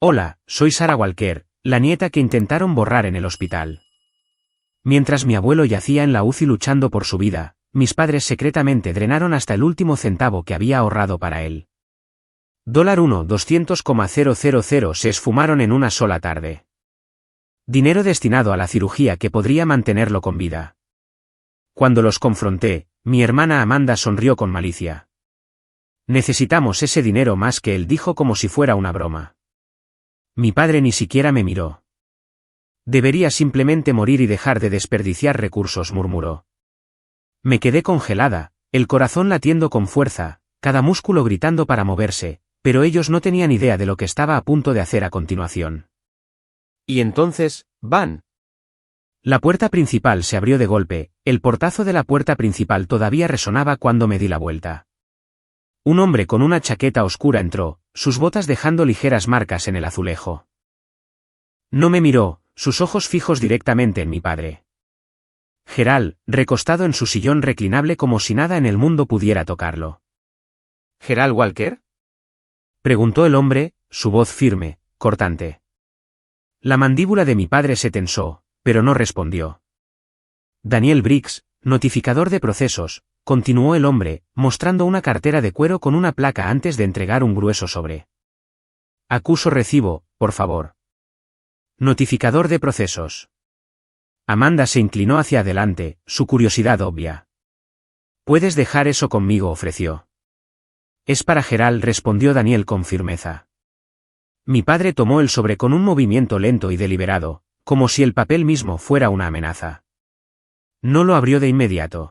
Hola, soy Sarah Walker, la nieta que intentaron borrar en el hospital. Mientras mi abuelo yacía en la UCI luchando por su vida, mis padres secretamente drenaron hasta el último centavo que había ahorrado para él. $200,000 se esfumaron en una sola tarde. Dinero destinado a la cirugía que podría mantenerlo con vida. Cuando los confronté, mi hermana Amanda sonrió con malicia. Necesitamos ese dinero más que él, dijo como si fuera una broma. Mi padre ni siquiera me miró. Debería simplemente morir y dejar de desperdiciar recursos, murmuró. Me quedé congelada, el corazón latiendo con fuerza, cada músculo gritando para moverse, pero ellos no tenían idea de lo que estaba a punto de hacer a continuación. Y entonces, van. La puerta principal se abrió de golpe, el portazo de la puerta principal todavía resonaba cuando me di la vuelta. Un hombre con una chaqueta oscura entró, sus botas dejando ligeras marcas en el azulejo. No me miró, sus ojos fijos directamente en mi padre. Gerald, recostado en su sillón reclinable como si nada en el mundo pudiera tocarlo. ¿Gerald Walker? Preguntó el hombre, su voz firme, cortante. La mandíbula de mi padre se tensó, pero no respondió. Daniel Briggs, notificador de procesos, continuó el hombre, mostrando una cartera de cuero con una placa antes de entregar un grueso sobre. Acuso recibo, por favor. Notificador de procesos. Amanda se inclinó hacia adelante, su curiosidad obvia. «Puedes dejar eso conmigo», ofreció. «Es para Gerald», respondió Daniel con firmeza. Mi padre tomó el sobre con un movimiento lento y deliberado, como si el papel mismo fuera una amenaza. No lo abrió de inmediato.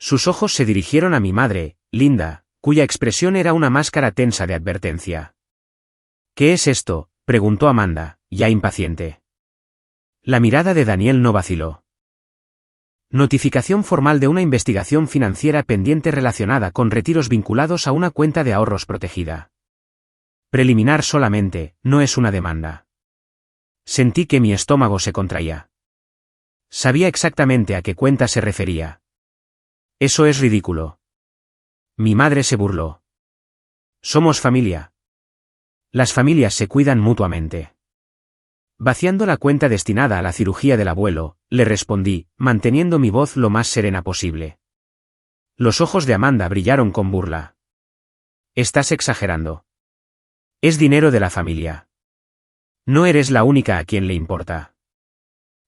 Sus ojos se dirigieron a mi madre, Linda, cuya expresión era una máscara tensa de advertencia. «¿Qué es esto?», preguntó Amanda, ya impaciente. La mirada de Daniel no vaciló. Notificación formal de una investigación financiera pendiente relacionada con retiros vinculados a una cuenta de ahorros protegida. Preliminar solamente, no es una demanda. Sentí que mi estómago se contraía. Sabía exactamente a qué cuenta se refería. Eso es ridículo. Mi madre se burló. Somos familia. Las familias se cuidan mutuamente. Vaciando la cuenta destinada a la cirugía del abuelo, le respondí, manteniendo mi voz lo más serena posible. Los ojos de Amanda brillaron con burla. Estás exagerando. Es dinero de la familia. No eres la única a quien le importa.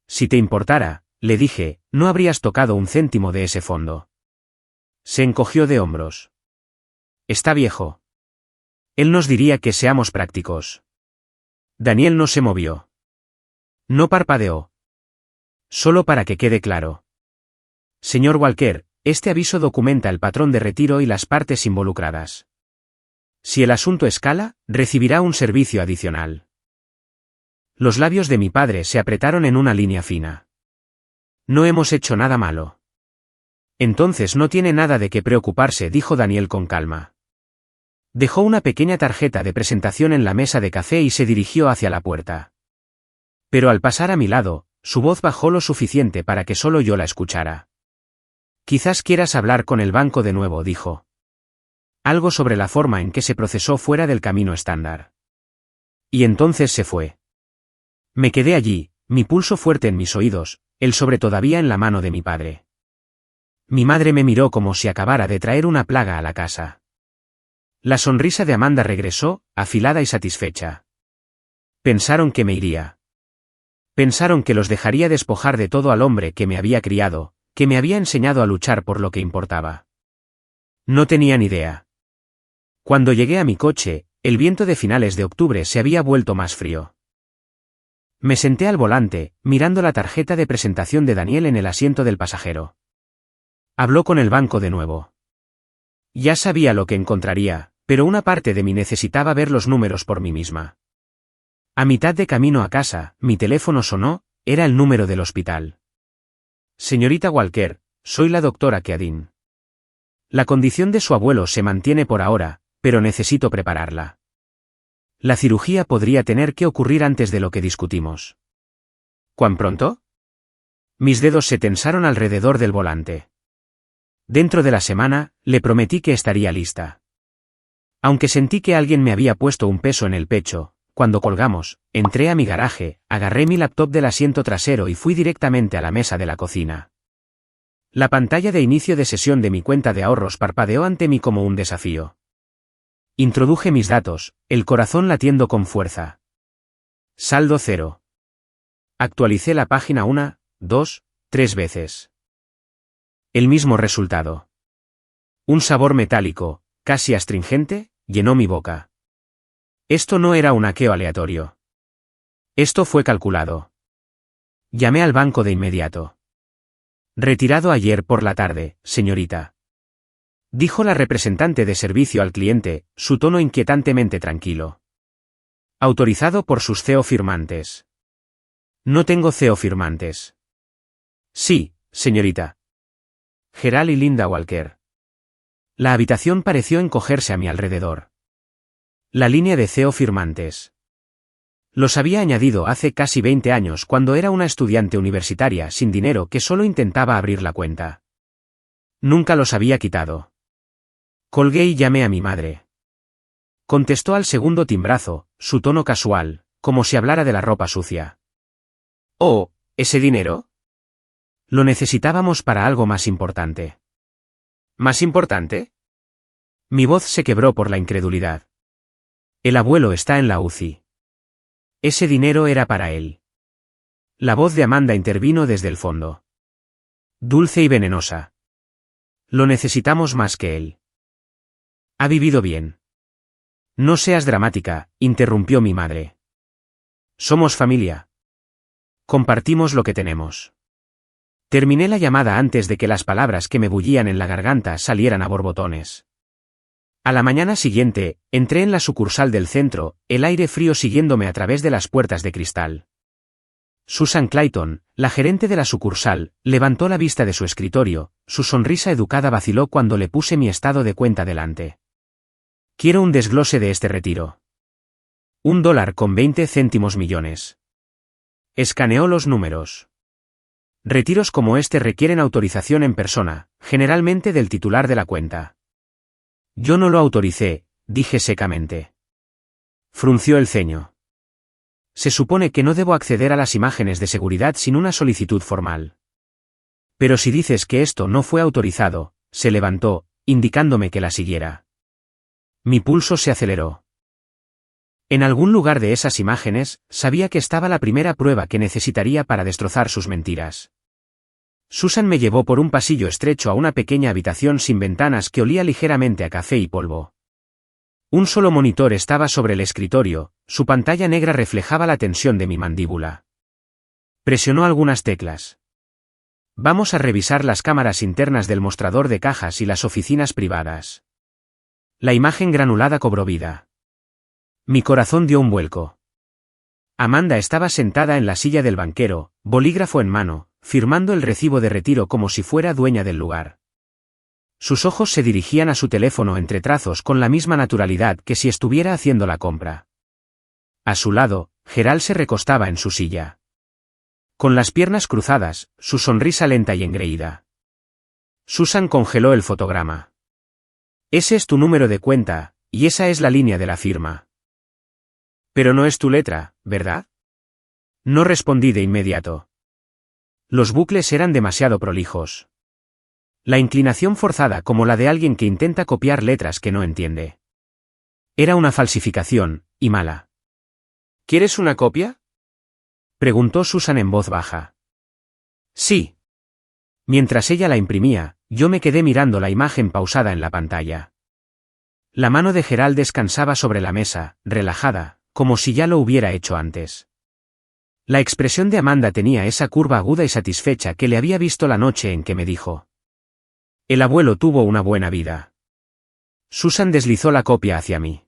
Si te importara, le dije, no habrías tocado un céntimo de ese fondo. Se encogió de hombros. Está viejo. Él nos diría que seamos prácticos. Daniel no se movió. No parpadeó. Solo para que quede claro. Señor Walker, este aviso documenta el patrón de retiro y las partes involucradas. Si el asunto escala, recibirá un servicio adicional. Los labios de mi padre se apretaron en una línea fina. No hemos hecho nada malo. Entonces no tiene nada de qué preocuparse, dijo Daniel con calma. Dejó una pequeña tarjeta de presentación en la mesa de café y se dirigió hacia la puerta. Pero al pasar a mi lado, su voz bajó lo suficiente para que solo yo la escuchara. Quizás quieras hablar con el banco de nuevo, dijo. Algo sobre la forma en que se procesó fuera del camino estándar. Y entonces se fue. Me quedé allí, mi pulso fuerte en mis oídos, el sobre todavía en la mano de mi padre. Mi madre me miró como si acabara de traer una plaga a la casa. La sonrisa de Amanda regresó, afilada y satisfecha. Pensaron que me iría. Pensaron que los dejaría despojar de todo al hombre que me había criado, que me había enseñado a luchar por lo que importaba. No tenían idea. Cuando llegué a mi coche, el viento de finales de octubre se había vuelto más frío. Me senté al volante, mirando la tarjeta de presentación de Daniel en el asiento del pasajero. Habló con el banco de nuevo. Ya sabía lo que encontraría, pero una parte de mí necesitaba ver los números por mí misma. A mitad de camino a casa, mi teléfono sonó, era el número del hospital. Señorita Walker, soy la doctora Keadin. La condición de su abuelo se mantiene por ahora, pero necesito prepararla. La cirugía podría tener que ocurrir antes de lo que discutimos. ¿Cuán pronto? Mis dedos se tensaron alrededor del volante. Dentro de la semana, le prometí que estaría lista. Aunque sentí que alguien me había puesto un peso en el pecho, cuando colgamos, entré a mi garaje, agarré mi laptop del asiento trasero y fui directamente a la mesa de la cocina. La pantalla de inicio de sesión de mi cuenta de ahorros parpadeó ante mí como un desafío. Introduje mis datos, el corazón latiendo con fuerza. Saldo 0. Actualicé la página 1, 2, 3 veces. El mismo resultado. Un sabor metálico, casi astringente, llenó mi boca. Esto no era un hackeo aleatorio. Esto fue calculado. Llamé al banco de inmediato. Retirado ayer por la tarde, señorita. Dijo la representante de servicio al cliente, su tono inquietantemente tranquilo. Autorizado por sus CEO firmantes. No tengo CEO firmantes. Sí, señorita. Gerald y Linda Walker. La habitación pareció encogerse a mi alrededor. La línea de CEO firmantes. Los había añadido hace casi 20 años cuando era una estudiante universitaria sin dinero que solo intentaba abrir la cuenta. Nunca los había quitado. Colgué y llamé a mi madre. Contestó al segundo timbrazo, su tono casual, como si hablara de la ropa sucia. Oh, ¿ese dinero? Lo necesitábamos para algo más importante. ¿Más importante? Mi voz se quebró por la incredulidad. El abuelo está en la UCI. Ese dinero era para él. La voz de Amanda intervino desde el fondo. Dulce y venenosa. Lo necesitamos más que él. Ha vivido bien. No seas dramática, interrumpió mi madre. Somos familia. Compartimos lo que tenemos. Terminé la llamada antes de que las palabras que me bullían en la garganta salieran a borbotones. A la mañana siguiente, entré en la sucursal del centro, el aire frío siguiéndome a través de las puertas de cristal. Susan Clayton, la gerente de la sucursal, levantó la vista de su escritorio, su sonrisa educada vaciló cuando le puse mi estado de cuenta delante. Quiero un desglose de este retiro. $1.20 millones. Escaneó los números. Retiros como este requieren autorización en persona, generalmente del titular de la cuenta. Yo no lo autoricé, dije secamente. Frunció el ceño. Se supone que no debo acceder a las imágenes de seguridad sin una solicitud formal. Pero si dices que esto no fue autorizado, se levantó, indicándome que la siguiera. Mi pulso se aceleró. En algún lugar de esas imágenes, sabía que estaba la primera prueba que necesitaría para destrozar sus mentiras. Susan me llevó por un pasillo estrecho a una pequeña habitación sin ventanas que olía ligeramente a café y polvo. Un solo monitor estaba sobre el escritorio, su pantalla negra reflejaba la tensión de mi mandíbula. Presionó algunas teclas. Vamos a revisar las cámaras internas del mostrador de cajas y las oficinas privadas. La imagen granulada cobró vida. Mi corazón dio un vuelco. Amanda estaba sentada en la silla del banquero, bolígrafo en mano, firmando el recibo de retiro como si fuera dueña del lugar. Sus ojos se dirigían a su teléfono entre trazos con la misma naturalidad que si estuviera haciendo la compra. A su lado, Gerald se recostaba en su silla. Con las piernas cruzadas, su sonrisa lenta y engreída. Susan congeló el fotograma. Ese es tu número de cuenta, y esa es la línea de la firma. Pero no es tu letra, ¿verdad? No respondí de inmediato. Los bucles eran demasiado prolijos. La inclinación forzada como la de alguien que intenta copiar letras que no entiende. Era una falsificación, y mala. ¿Quieres una copia? Preguntó Susan en voz baja. Sí. Mientras ella la imprimía, yo me quedé mirando la imagen pausada en la pantalla. La mano de Gerald descansaba sobre la mesa, relajada, como si ya lo hubiera hecho antes. La expresión de Amanda tenía esa curva aguda y satisfecha que le había visto la noche en que me dijo. El abuelo tuvo una buena vida. Susan deslizó la copia hacia mí.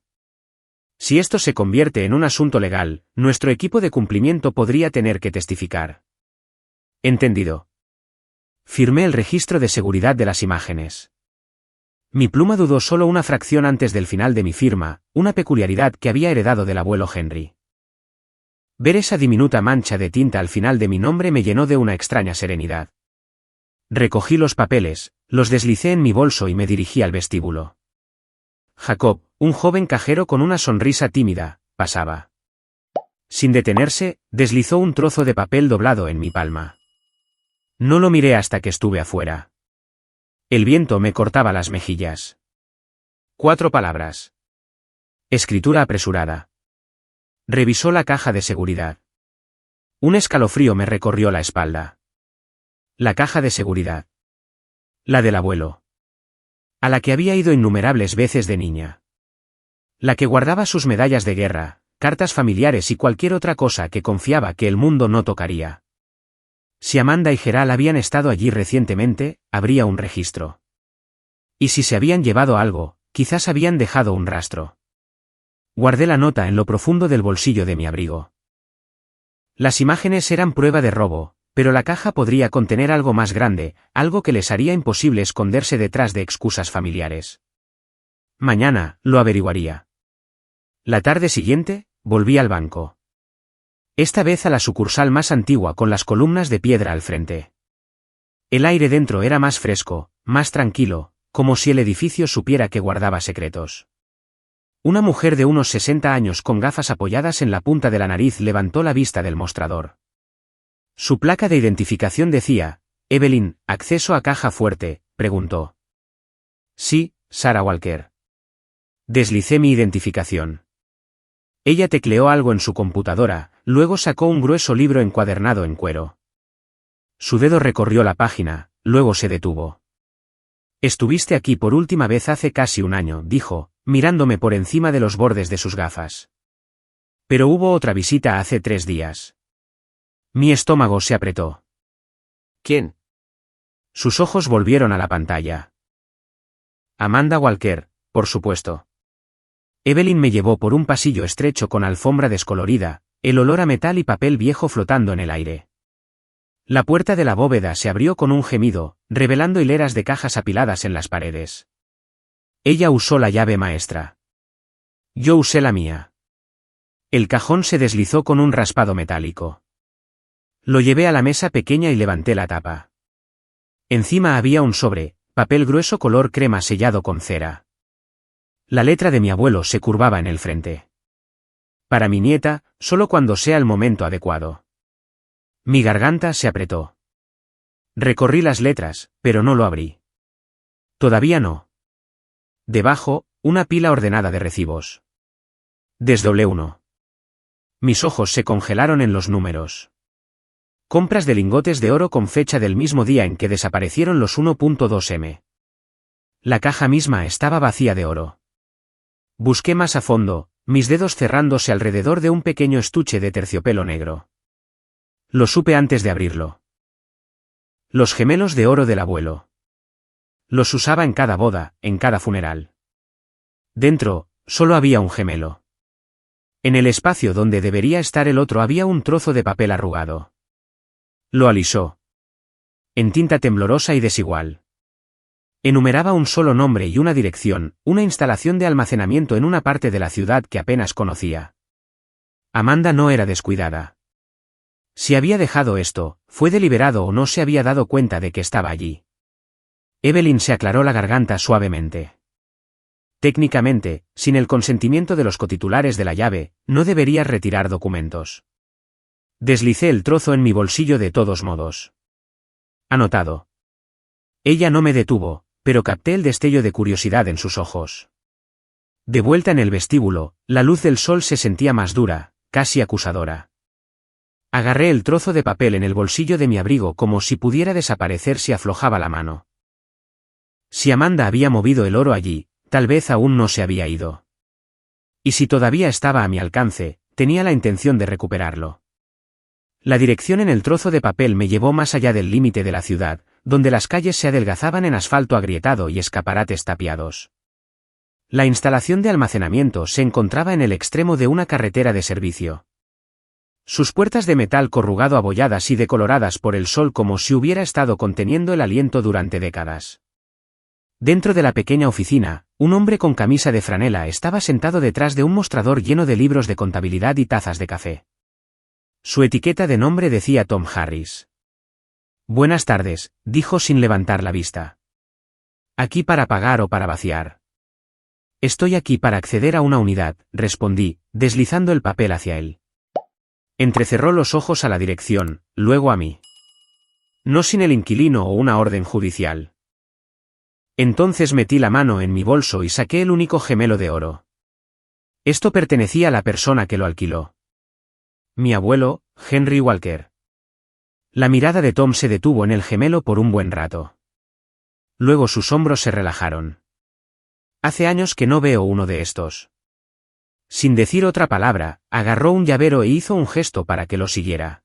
Si esto se convierte en un asunto legal, nuestro equipo de cumplimiento podría tener que testificar. Entendido. Firmé el registro de seguridad de las imágenes. Mi pluma dudó solo una fracción antes del final de mi firma, una peculiaridad que había heredado del abuelo Henry. Ver esa diminuta mancha de tinta al final de mi nombre me llenó de una extraña serenidad. Recogí los papeles, los deslicé en mi bolso y me dirigí al vestíbulo. Jacob, un joven cajero con una sonrisa tímida, pasaba. Sin detenerse, deslizó un trozo de papel doblado en mi palma. No lo miré hasta que estuve afuera. El viento me cortaba las mejillas. 4 palabras. Escritura apresurada. Revisó la caja de seguridad. Un escalofrío me recorrió la espalda. La caja de seguridad. La del abuelo. A la que había ido innumerables veces de niña. La que guardaba sus medallas de guerra, cartas familiares y cualquier otra cosa que confiaba que el mundo no tocaría. Si Amanda y Gerald habían estado allí recientemente, habría un registro. Y si se habían llevado algo, quizás habían dejado un rastro. Guardé la nota en lo profundo del bolsillo de mi abrigo. Las imágenes eran prueba de robo, pero la caja podría contener algo más grande, algo que les haría imposible esconderse detrás de excusas familiares. Mañana, lo averiguaría. La tarde siguiente, volví al banco. Esta vez a la sucursal más antigua con las columnas de piedra al frente. El aire dentro era más fresco, más tranquilo, como si el edificio supiera que guardaba secretos. Una mujer de unos 60 años con gafas apoyadas en la punta de la nariz levantó la vista del mostrador. Su placa de identificación decía, Evelyn, ¿acceso a caja fuerte?, preguntó. Sí, Sarah Walker. Deslicé mi identificación. Ella tecleó algo en su computadora, luego sacó un grueso libro encuadernado en cuero. Su dedo recorrió la página, luego se detuvo. Estuviste aquí por última vez hace casi un año, dijo, mirándome por encima de los bordes de sus gafas. Pero hubo otra visita hace 3 días. Mi estómago se apretó. ¿Quién? Sus ojos volvieron a la pantalla. Amanda Walker, por supuesto. Evelyn me llevó por un pasillo estrecho con alfombra descolorida, el olor a metal y papel viejo flotando en el aire. La puerta de la bóveda se abrió con un gemido, revelando hileras de cajas apiladas en las paredes. Ella usó la llave maestra. Yo usé la mía. El cajón se deslizó con un raspado metálico. Lo llevé a la mesa pequeña y levanté la tapa. Encima había un sobre, papel grueso color crema sellado con cera. La letra de mi abuelo se curvaba en el frente. Para mi nieta, solo cuando sea el momento adecuado. Mi garganta se apretó. Recorrí las letras, pero no lo abrí. Todavía no. Debajo, una pila ordenada de recibos. Desdoblé uno. Mis ojos se congelaron en los números. Compras de lingotes de oro con fecha del mismo día en que desaparecieron los 1.2M. La caja misma estaba vacía de oro. Busqué más a fondo, mis dedos cerrándose alrededor de un pequeño estuche de terciopelo negro. Lo supe antes de abrirlo. Los gemelos de oro del abuelo. Los usaba en cada boda, en cada funeral. Dentro, solo había un gemelo. En el espacio donde debería estar el otro había un trozo de papel arrugado. Lo alisó. En tinta temblorosa y desigual. Enumeraba un solo nombre y una dirección, una instalación de almacenamiento en una parte de la ciudad que apenas conocía. Amanda no era descuidada. Si había dejado esto, fue deliberado o no se había dado cuenta de que estaba allí. Evelyn se aclaró la garganta suavemente. Técnicamente, sin el consentimiento de los cotitulares de la llave, no deberías retirar documentos. Deslicé el trozo en mi bolsillo de todos modos. Anotado. Ella no me detuvo, pero capté el destello de curiosidad en sus ojos. De vuelta en el vestíbulo, la luz del sol se sentía más dura, casi acusadora. Agarré el trozo de papel en el bolsillo de mi abrigo como si pudiera desaparecer si aflojaba la mano. Si Amanda había movido el oro allí, tal vez aún no se había ido. Y si todavía estaba a mi alcance, tenía la intención de recuperarlo. La dirección en el trozo de papel me llevó más allá del límite de la ciudad, donde las calles se adelgazaban en asfalto agrietado y escaparates tapiados. La instalación de almacenamiento se encontraba en el extremo de una carretera de servicio. Sus puertas de metal corrugado abolladas y decoloradas por el sol como si hubiera estado conteniendo el aliento durante décadas. Dentro de la pequeña oficina, un hombre con camisa de franela estaba sentado detrás de un mostrador lleno de libros de contabilidad y tazas de café. Su etiqueta de nombre decía Tom Harris. Buenas tardes, dijo sin levantar la vista. ¿Aquí para pagar o para vaciar? Estoy aquí para acceder a una unidad, respondí, deslizando el papel hacia él. Entrecerró los ojos a la dirección, luego a mí. No sin el inquilino o una orden judicial. Entonces metí la mano en mi bolso y saqué el único gemelo de oro. Esto pertenecía a la persona que lo alquiló. Mi abuelo, Henry Walker. La mirada de Tom se detuvo en el gemelo por un buen rato. Luego sus hombros se relajaron. Hace años que no veo uno de estos. Sin decir otra palabra, agarró un llavero e hizo un gesto para que lo siguiera.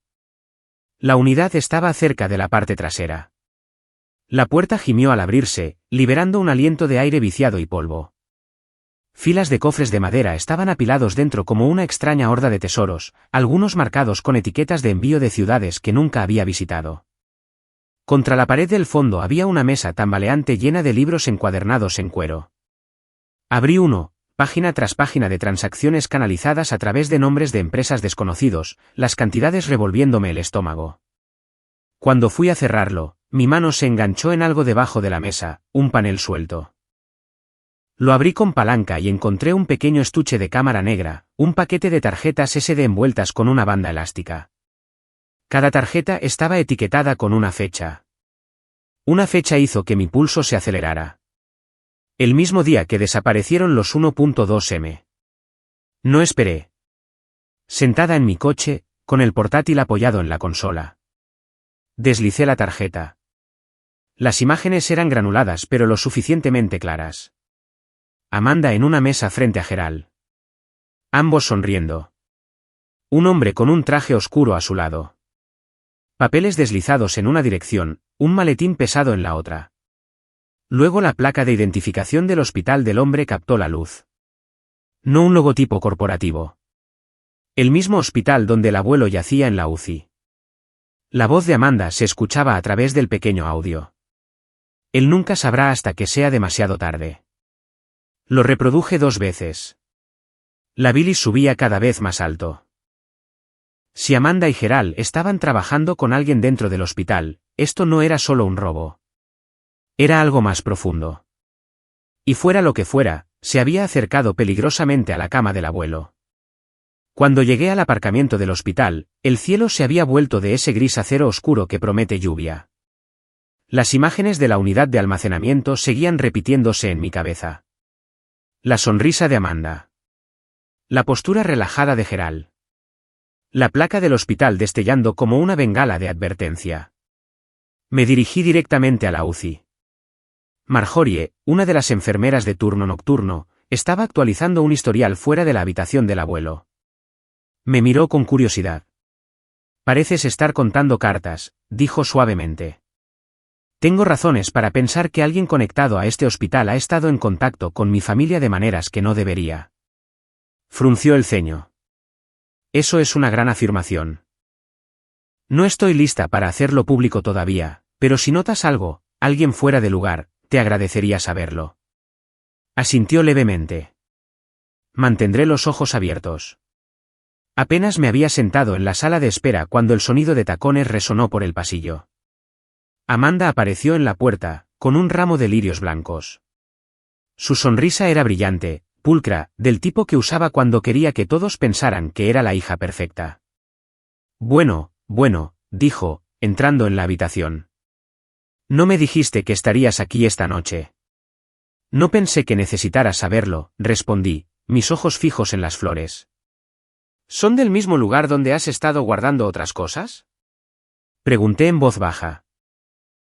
La unidad estaba cerca de la parte trasera. La puerta gimió al abrirse, liberando un aliento de aire viciado y polvo. Filas de cofres de madera estaban apilados dentro como una extraña horda de tesoros, algunos marcados con etiquetas de envío de ciudades que nunca había visitado. Contra la pared del fondo había una mesa tambaleante llena de libros encuadernados en cuero. Abrí uno, página tras página de transacciones canalizadas a través de nombres de empresas desconocidos, las cantidades revolviéndome el estómago. Cuando fui a cerrarlo, mi mano se enganchó en algo debajo de la mesa, un panel suelto. Lo abrí con palanca y encontré un pequeño estuche de cámara negra, un paquete de tarjetas SD envueltas con una banda elástica. Cada tarjeta estaba etiquetada con una fecha. Una fecha hizo que mi pulso se acelerara. El mismo día que desaparecieron los 1.2M. No esperé. Sentada en mi coche, con el portátil apoyado en la consola. Deslicé la tarjeta. Las imágenes eran granuladas pero lo suficientemente claras. Amanda en una mesa frente a Gerald. Ambos sonriendo. Un hombre con un traje oscuro a su lado. Papeles deslizados en una dirección, un maletín pesado en la otra. Luego la placa de identificación del hospital del hombre captó la luz. No un logotipo corporativo. El mismo hospital donde el abuelo yacía en la UCI. La voz de Amanda se escuchaba a través del pequeño audio. Él nunca sabrá hasta que sea demasiado tarde. Lo reproduje 2 veces. La bilis subía cada vez más alto. Si Amanda y Gerald estaban trabajando con alguien dentro del hospital, esto no era solo un robo. Era algo más profundo. Y fuera lo que fuera, se había acercado peligrosamente a la cama del abuelo. Cuando llegué al aparcamiento del hospital, el cielo se había vuelto de ese gris acero oscuro que promete lluvia. Las imágenes de la unidad de almacenamiento seguían repitiéndose en mi cabeza. La sonrisa de Amanda. La postura relajada de Gerald. La placa del hospital destellando como una bengala de advertencia. Me dirigí directamente a la UCI. Marjorie, una de las enfermeras de turno nocturno, estaba actualizando un historial fuera de la habitación del abuelo. Me miró con curiosidad. Pareces estar contando cartas, dijo suavemente. Tengo razones para pensar que alguien conectado a este hospital ha estado en contacto con mi familia de maneras que no debería. Frunció el ceño. Eso es una gran afirmación. No estoy lista para hacerlo público todavía, pero si notas algo, alguien fuera de lugar, te agradecería saberlo. Asintió levemente. Mantendré los ojos abiertos. Apenas me había sentado en la sala de espera cuando el sonido de tacones resonó por el pasillo. Amanda apareció en la puerta, con un ramo de lirios blancos. Su sonrisa era brillante, pulcra, del tipo que usaba cuando quería que todos pensaran que era la hija perfecta. Bueno, dijo, entrando en la habitación. No me dijiste que estarías aquí esta noche. No pensé que necesitaras saberlo, respondí, mis ojos fijos en las flores. ¿Son del mismo lugar donde has estado guardando otras cosas? Pregunté en voz baja.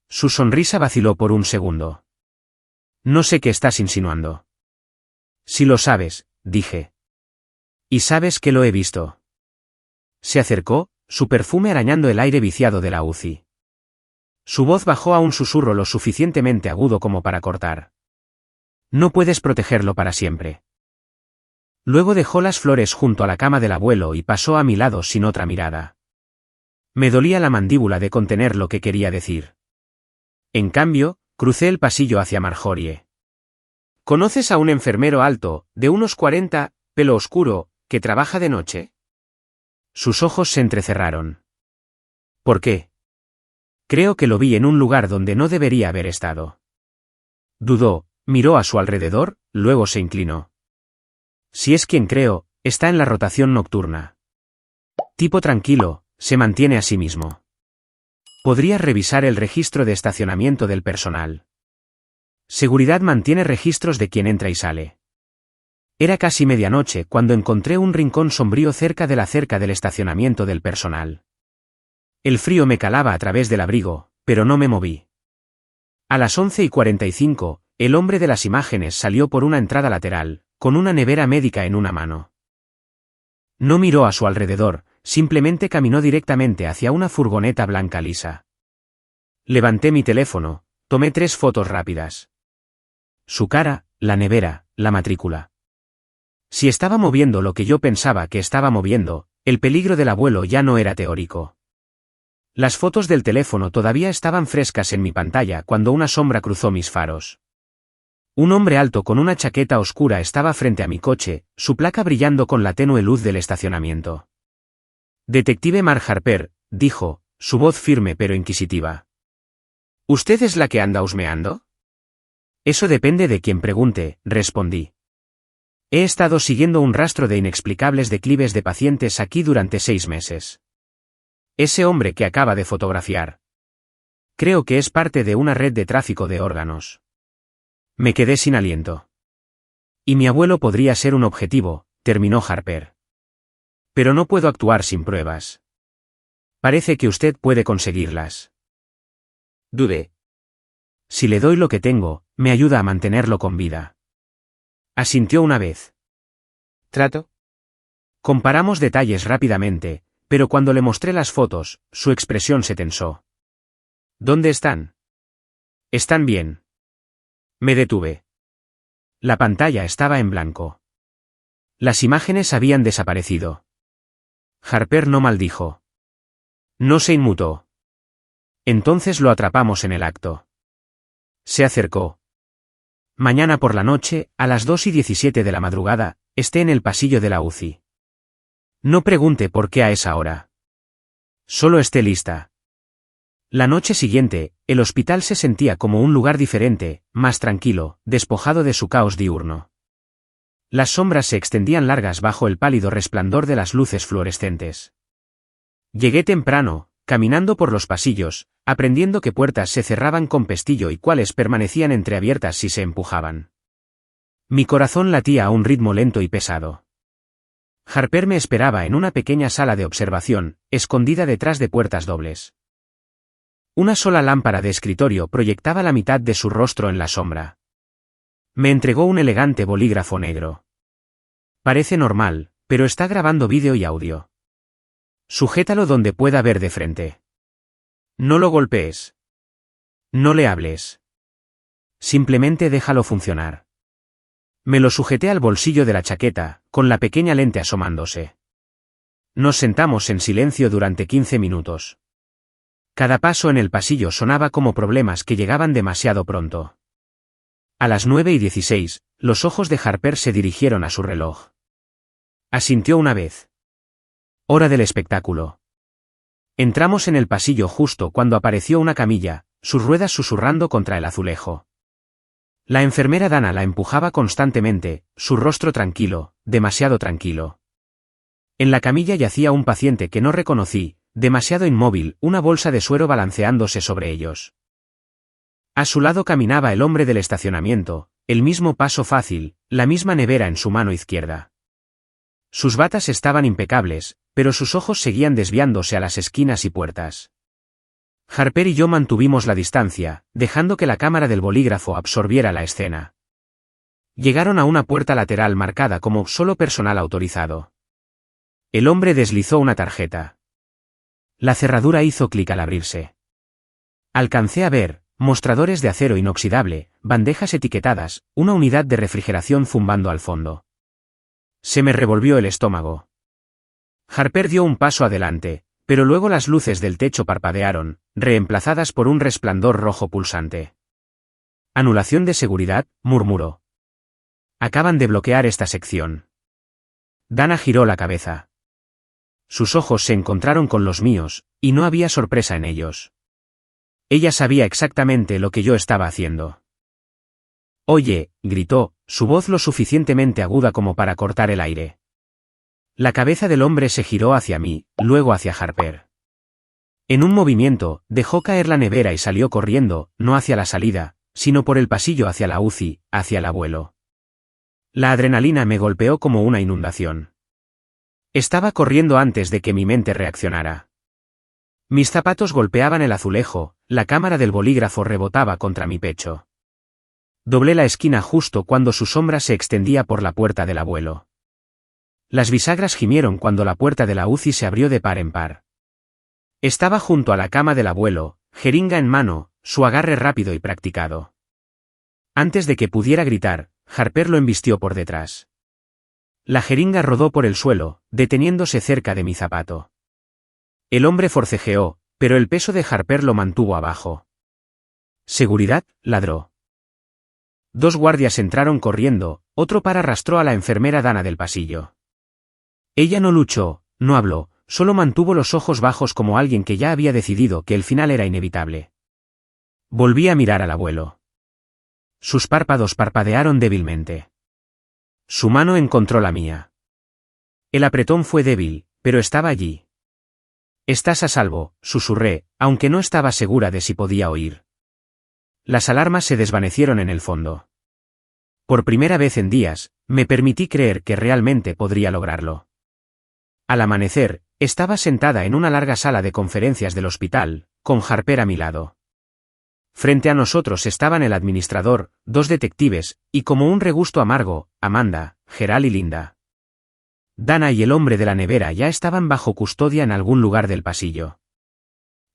Su sonrisa vaciló por un segundo. No sé qué estás insinuando. Si lo sabes, dije. Y sabes que lo he visto. Se acercó, su perfume arañando el aire viciado de la UCI. Su voz bajó a un susurro lo suficientemente agudo como para cortar. No puedes protegerlo para siempre. Luego dejó las flores junto a la cama del abuelo y pasó a mi lado sin otra mirada. Me dolía la mandíbula de contener lo que quería decir. En cambio, crucé el pasillo hacia Marjorie. ¿Conoces a un enfermero alto, de unos 40, pelo oscuro, que trabaja de noche? Sus ojos se entrecerraron. ¿Por qué? Creo que lo vi en un lugar donde no debería haber estado. Dudó, miró a su alrededor, luego se inclinó. Si es quien creo, está en la rotación nocturna. Tipo tranquilo, se mantiene a sí mismo. Podrías revisar el registro de estacionamiento del personal. Seguridad mantiene registros de quien entra y sale. Era casi medianoche cuando encontré un rincón sombrío cerca de la cerca del estacionamiento del personal. El frío me calaba a través del abrigo, pero no me moví. A las 11:45, el hombre de las imágenes salió por una entrada lateral, con una nevera médica en una mano. No miró a su alrededor, simplemente caminó directamente hacia una furgoneta blanca lisa. Levanté mi teléfono, tomé 3 fotos rápidas. Su cara, la nevera, la matrícula. Si estaba moviendo lo que yo pensaba que estaba moviendo, el peligro del abuelo ya no era teórico. Las fotos del teléfono todavía estaban frescas en mi pantalla cuando una sombra cruzó mis faros. Un hombre alto con una chaqueta oscura estaba frente a mi coche, su placa brillando con la tenue luz del estacionamiento. Detective Mark Harper, dijo, su voz firme pero inquisitiva. ¿Usted es la que anda husmeando? Eso depende de quien pregunte, respondí. He estado siguiendo un rastro de inexplicables declives de pacientes aquí durante 6 meses. Ese hombre que acaba de fotografiar. Creo que es parte de una red de tráfico de órganos. Me quedé sin aliento. Y mi abuelo podría ser un objetivo, terminó Harper. Pero no puedo actuar sin pruebas. Parece que usted puede conseguirlas. Dudé. Si le doy lo que tengo, me ayuda a mantenerlo con vida. Asintió una vez. ¿Trato? Comparamos detalles rápidamente, pero cuando le mostré las fotos, su expresión se tensó. ¿Dónde están? Están bien. Me detuve. La pantalla estaba en blanco. Las imágenes habían desaparecido. Harper no maldijo. No se inmutó. Entonces lo atrapamos en el acto. Se acercó. Mañana por la noche, a las 2:17 de la madrugada, esté en el pasillo de la UCI. No pregunte por qué a esa hora. Solo esté lista. La noche siguiente, el hospital se sentía como un lugar diferente, más tranquilo, despojado de su caos diurno. Las sombras se extendían largas bajo el pálido resplandor de las luces fluorescentes. Llegué temprano, caminando por los pasillos, aprendiendo qué puertas se cerraban con pestillo y cuáles permanecían entreabiertas si se empujaban. Mi corazón latía a un ritmo lento y pesado. Harper me esperaba en una pequeña sala de observación, escondida detrás de puertas dobles. Una sola lámpara de escritorio proyectaba la mitad de su rostro en la sombra. Me entregó un elegante bolígrafo negro. Parece normal, pero está grabando vídeo y audio. Sujétalo donde pueda ver de frente. No lo golpees. No le hables. Simplemente déjalo funcionar. Me lo sujeté al bolsillo de la chaqueta, con la pequeña lente asomándose. Nos sentamos en silencio durante 15 minutos. Cada paso en el pasillo sonaba como problemas que llegaban demasiado pronto. A las 9:16, los ojos de Harper se dirigieron a su reloj. Asintió una vez. Hora del espectáculo. Entramos en el pasillo justo cuando apareció una camilla, sus ruedas susurrando contra el azulejo. La enfermera Dana la empujaba constantemente, su rostro tranquilo, demasiado tranquilo. En la camilla yacía un paciente que no reconocí, demasiado inmóvil, una bolsa de suero balanceándose sobre ellos. A su lado caminaba el hombre del estacionamiento, el mismo paso fácil, la misma nevera en su mano izquierda. Sus batas estaban impecables, pero sus ojos seguían desviándose a las esquinas y puertas. Harper y yo mantuvimos la distancia, dejando que la cámara del bolígrafo absorbiera la escena. Llegaron a una puerta lateral marcada como solo personal autorizado. El hombre deslizó una tarjeta. La cerradura hizo clic al abrirse. Alcancé a ver mostradores de acero inoxidable, bandejas etiquetadas, una unidad de refrigeración zumbando al fondo. Se me revolvió el estómago. Harper dio un paso adelante, pero luego las luces del techo parpadearon, reemplazadas por un resplandor rojo pulsante. Anulación de seguridad, murmuró. Acaban de bloquear esta sección. Dana giró la cabeza. Sus ojos se encontraron con los míos, y no había sorpresa en ellos. Ella sabía exactamente lo que yo estaba haciendo. Oye, gritó, su voz lo suficientemente aguda como para cortar el aire. La cabeza del hombre se giró hacia mí, luego hacia Harper. En un movimiento, dejó caer la nevera y salió corriendo, no hacia la salida, sino por el pasillo hacia la UCI, hacia el abuelo. La adrenalina me golpeó como una inundación. Estaba corriendo antes de que mi mente reaccionara. Mis zapatos golpeaban el azulejo, la cámara del bolígrafo rebotaba contra mi pecho. Doblé la esquina justo cuando su sombra se extendía por la puerta del abuelo. Las bisagras gimieron cuando la puerta de la UCI se abrió de par en par. Estaba junto a la cama del abuelo, jeringa en mano, su agarre rápido y practicado. Antes de que pudiera gritar, Harper lo embistió por detrás. La jeringa rodó por el suelo, deteniéndose cerca de mi zapato. El hombre forcejeó, pero el peso de Harper lo mantuvo abajo. «¿Seguridad?», ladró. 2 guardias entraron corriendo, otro par arrastró a la enfermera Dana del pasillo. Ella no luchó, no habló, solo mantuvo los ojos bajos como alguien que ya había decidido que el final era inevitable. Volví a mirar al abuelo. Sus párpados parpadearon débilmente. Su mano encontró la mía. El apretón fue débil, pero estaba allí. «Estás a salvo», susurré, aunque no estaba segura de si podía oír. Las alarmas se desvanecieron en el fondo. Por primera vez en días, me permití creer que realmente podría lograrlo. Al amanecer, estaba sentada en una larga sala de conferencias del hospital, con Harper a mi lado. Frente a nosotros estaban el administrador, 2 detectives, y como un regusto amargo, Amanda, Gerald y Linda. Dana y el hombre de la nevera ya estaban bajo custodia en algún lugar del pasillo.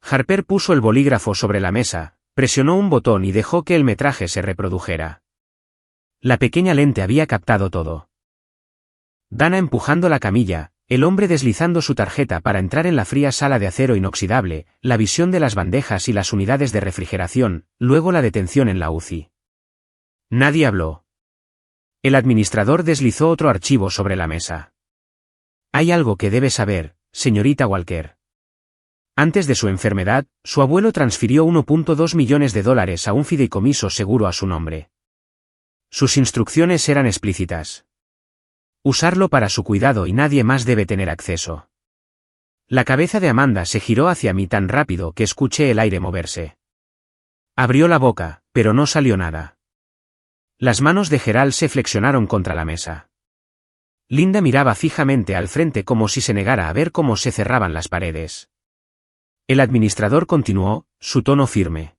Harper puso el bolígrafo sobre la mesa, presionó un botón y dejó que el metraje se reprodujera. La pequeña lente había captado todo. Dana empujando la camilla, el hombre deslizando su tarjeta para entrar en la fría sala de acero inoxidable, la visión de las bandejas y las unidades de refrigeración, luego la detención en la UCI. Nadie habló. El administrador deslizó otro archivo sobre la mesa. «Hay algo que debe saber, señorita Walker. Antes de su enfermedad, su abuelo transfirió $1.2 millones a un fideicomiso seguro a su nombre. Sus instrucciones eran explícitas. Usarlo para su cuidado y nadie más debe tener acceso». La cabeza de Amanda se giró hacia mí tan rápido que escuché el aire moverse. Abrió la boca, pero no salió nada. Las manos de Gerald se flexionaron contra la mesa. Linda miraba fijamente al frente como si se negara a ver cómo se cerraban las paredes. El administrador continuó, su tono firme.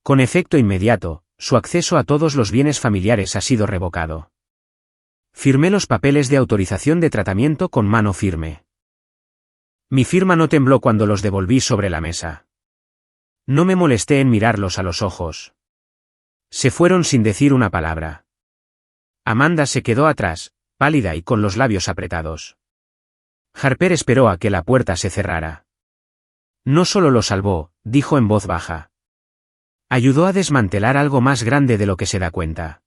«Con efecto inmediato, su acceso a todos los bienes familiares ha sido revocado». Firmé los papeles de autorización de tratamiento con mano firme. Mi firma no tembló cuando los devolví sobre la mesa. No me molesté en mirarlos a los ojos. Se fueron sin decir una palabra. Amanda se quedó atrás, pálida y con los labios apretados. Harper esperó a que la puerta se cerrara. «No solo lo salvó», dijo en voz baja. «Ayudó a desmantelar algo más grande de lo que se da cuenta».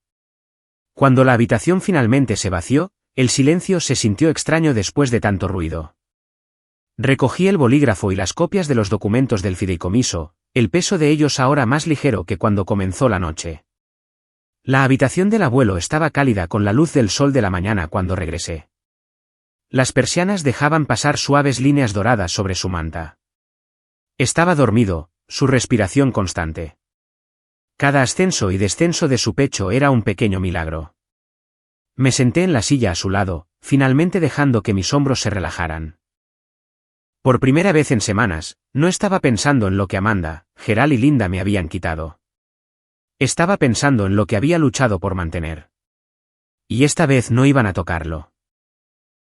Cuando la habitación finalmente se vació, el silencio se sintió extraño después de tanto ruido. Recogí el bolígrafo y las copias de los documentos del fideicomiso, el peso de ellos ahora más ligero que cuando comenzó la noche. La habitación del abuelo estaba cálida con la luz del sol de la mañana cuando regresé. Las persianas dejaban pasar suaves líneas doradas sobre su manta. Estaba dormido, su respiración constante. Cada ascenso y descenso de su pecho era un pequeño milagro. Me senté en la silla a su lado, finalmente dejando que mis hombros se relajaran. Por primera vez en semanas, no estaba pensando en lo que Amanda, Gerald y Linda me habían quitado. Estaba pensando en lo que había luchado por mantener. Y esta vez no iban a tocarlo.